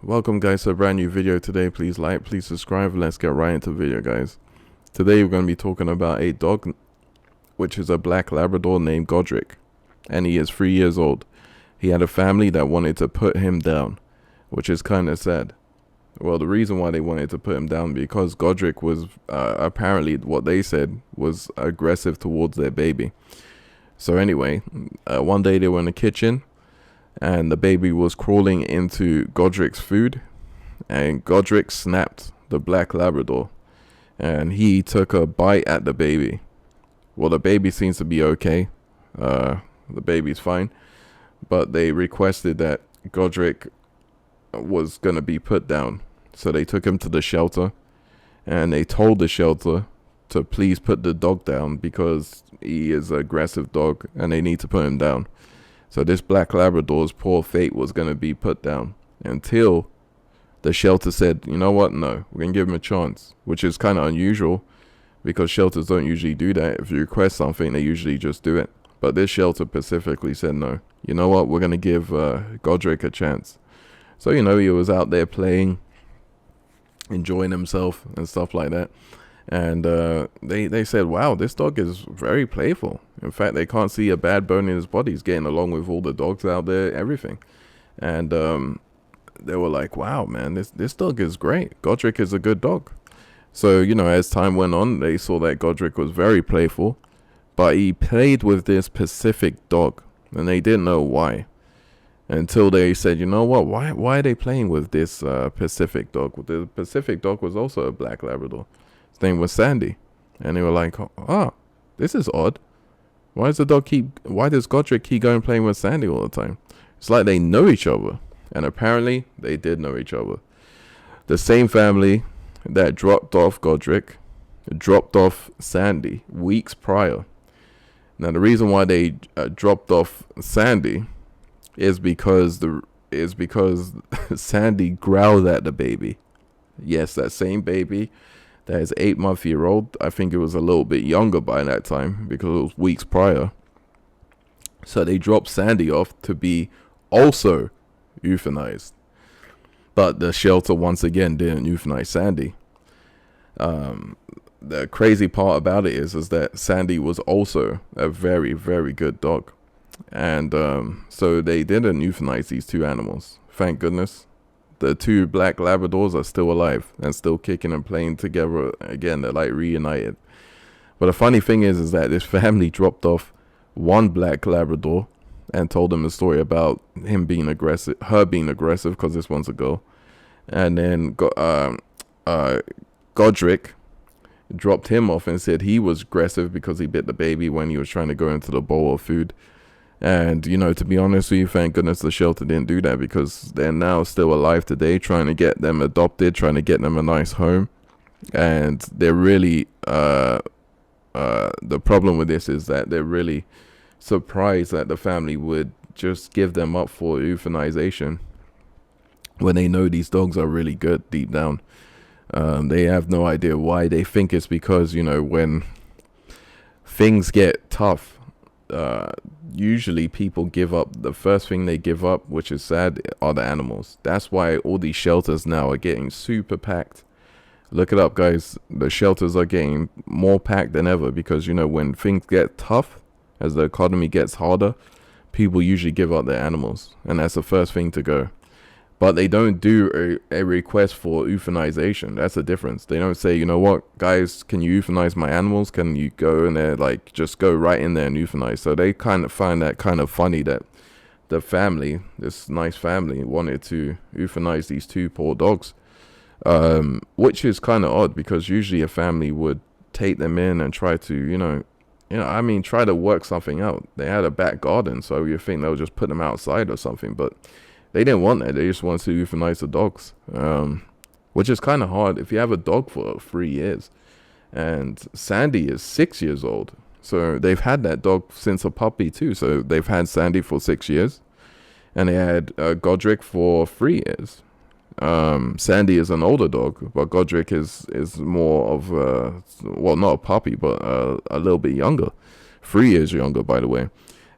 Welcome guys to a brand new video today. Please like, please subscribe, and let's get right into the video, guys. Today we're going to be talking about a dog which is a black Labrador named Godric, and he is 3 years old. He had a family that wanted to put him down, which is kind of sad. Well, the reason why they wanted to put him down because Godric was apparently what they said was aggressive towards their baby. So anyway, one day they were in the kitchen and the baby was crawling into Godric's food, and Godric snapped the black Labrador and he took a bite at the baby. Well, the baby seems to be okay. The baby's fine, but they requested that Godric was going to be put down. So they took him to the shelter and they told the shelter to please put the dog down because he is an aggressive dog and they need to put him down. So this black Labrador's poor fate was going to be put down until the shelter said, you know what, no, we're going to give him a chance, which is kind of unusual because shelters don't usually do that. If you request something, they usually just do it. But this shelter specifically said, no, you know what, we're going to give Godric a chance. So, you know, he was out there playing, enjoying himself and stuff like that. And they said, wow, this dog is very playful. In fact, they can't see a bad bone in his body. He's getting along with all the dogs out there, everything. And they were like, wow, man, this dog is great. Godric is a good dog. So, you know, as time went on, they saw that Godric was very playful. But he played with this Pacific dog. And they didn't know why. Until they said, you know what, why are they playing with this Pacific dog? The Pacific dog was also a black Labrador. His name was Sandy. And they were like, oh, this is odd. Why does Godric keep going playing with Sandy all the time? It's like they know each other. And apparently they did know each other. The same family that dropped off Godric dropped off Sandy weeks prior. Now the reason why they dropped off Sandy is because Sandy growled at the baby. Yes, that same baby that is 8-month-old. I think it was a little bit younger by that time because it was weeks prior. So they dropped Sandy off to be also euthanized. But the shelter once again didn't euthanize Sandy. The crazy part about it is that Sandy was also a very, very good dog. And so they didn't euthanize these two animals. Thank goodness. The two black Labradors are still alive and still kicking and playing together again. They're like reunited. But the funny thing is that this family dropped off one black Labrador and told them a story about him being aggressive, her being aggressive because this one's a girl. And then Godric dropped him off and said he was aggressive because he bit the baby when he was trying to go into the bowl of food. And, you know, to be honest with you, thank goodness the shelter didn't do that because they're now still alive today, trying to get them adopted, trying to get them a nice home. And they're really, the problem with this is that they're really surprised that the family would just give them up for euthanization when they know these dogs are really good deep down. They have no idea why. They think it's because, you know, when things get tough, usually people give up. The first thing they give up, which is sad, are the animals. That's why all these shelters now are getting super packed. Look it up, guys. The shelters are getting more packed than ever because, you know, when things get tough, as the economy gets harder, people usually give up their animals, and that's the first thing to go. But they don't do a request for euthanization. That's the difference. They don't say, you know what, guys, can you euthanize my animals? Can you go in there, like, just go right in there and euthanize? So they kind of find that kind of funny that the family, this nice family, wanted to euthanize these two poor dogs. Which is kind of odd because usually a family would take them in and try to, try to work something out. They had a back garden, so you think they'll just put them outside or something, but they didn't want that. They just wanted to euthanize the dogs, which is kind of hard if you have a dog for 3 years. And Sandy is 6 years old. So they've had that dog since a puppy too. So they've had Sandy for 6 years. And they had Godric for 3 years. Sandy is an older dog, but Godric is more of, not a puppy, but a little bit younger. 3 years younger, by the way.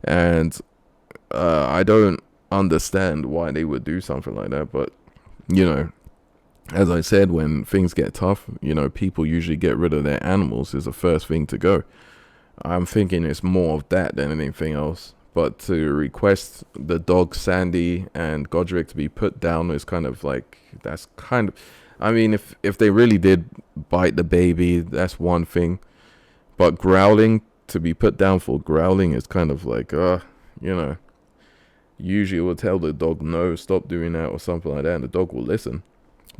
And I don't understand why they would do something like that, but you know, as I said, when things get tough, you know, people usually get rid of their animals is the first thing to go. I'm thinking it's more of that than anything else. But to request the dog Sandy and Godric to be put down is kind of like, that's kind of, I mean, if they really did bite the baby, that's one thing. But growling, to be put down for growling is kind of like, you know, usually we'll tell the dog no, stop doing that or something like that, and the dog will listen.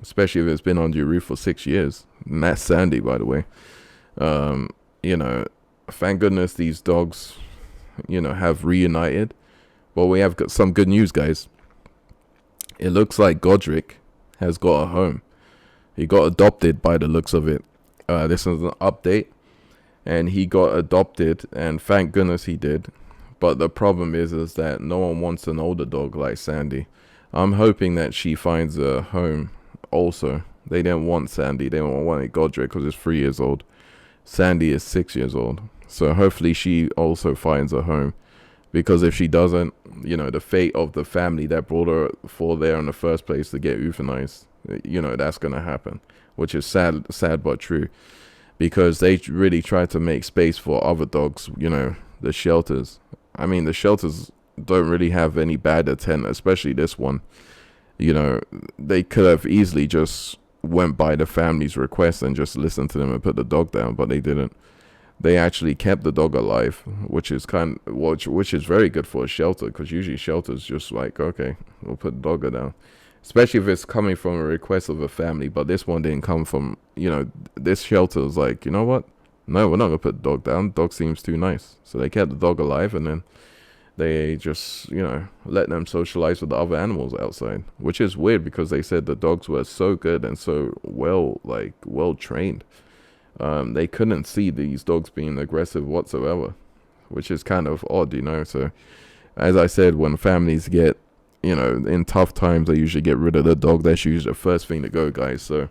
Especially if it's been under your roof for 6 years. And that's Sandy, by the way. You know, thank goodness these dogs, you know, have reunited. But we have got some good news, guys. It looks like Godric has got a home. He got adopted by the looks of it. This is an update. And he got adopted, and thank goodness he did. But the problem is that no one wants an older dog like Sandy. I'm hoping that she finds a home also. They didn't want Sandy. They don't want Godric because it's 3 years old. Sandy is 6 years old. So hopefully she also finds a home. Because if she doesn't, you know, the fate of the family that brought her for there in the first place to get euthanized, you know, that's going to happen. Which is sad but true. Because they really try to make space for other dogs, you know, the shelters. I mean, the shelters don't really have any bad intent, especially this one. You know, they could have easily just went by the family's request and just listened to them and put the dog down, but they didn't. They actually kept the dog alive, which is which is very good for a shelter, because usually shelters just like, okay, we'll put the dog down, especially if it's coming from a request of a family. But this one didn't come from, you know, this shelter was like, you know what? No, we're not gonna put the dog down. The dog seems too nice, so they kept the dog alive, and then they just, you know, let them socialize with the other animals outside, which is weird because they said the dogs were so good and so well trained. They couldn't see these dogs being aggressive whatsoever, which is kind of odd, you know. So, as I said, when families get, you know, in tough times, they usually get rid of the dog. That's usually the first thing to go, guys. So,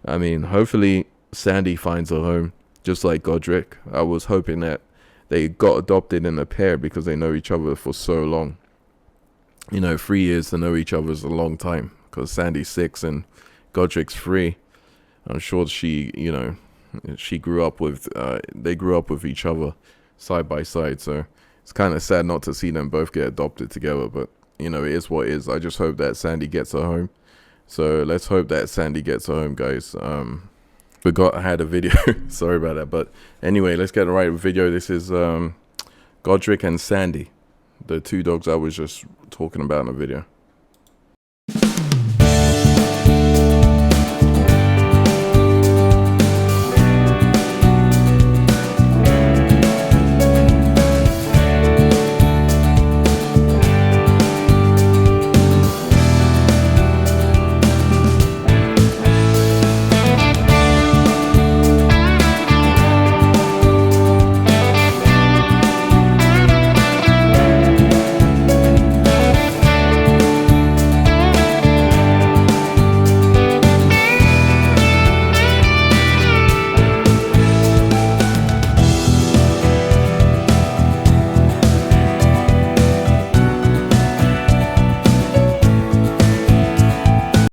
I mean, hopefully Sandy finds a home, just like Godric. I was hoping that they got adopted in a pair because they know each other for so long. You know, 3 years to know each other is a long time, because Sandy's 6 and Godric's 3. I'm sure she, you know, she grew up with, they grew up with each other side by side. So it's kind of sad not to see them both get adopted together, but, you know, it is what it is. I just hope that Sandy gets a home. So let's hope that Sandy gets a home, guys. Forgot I had a video. Sorry about that. But anyway, let's get right with video. This is Godric and Sandy, the two dogs I was just talking about in the video.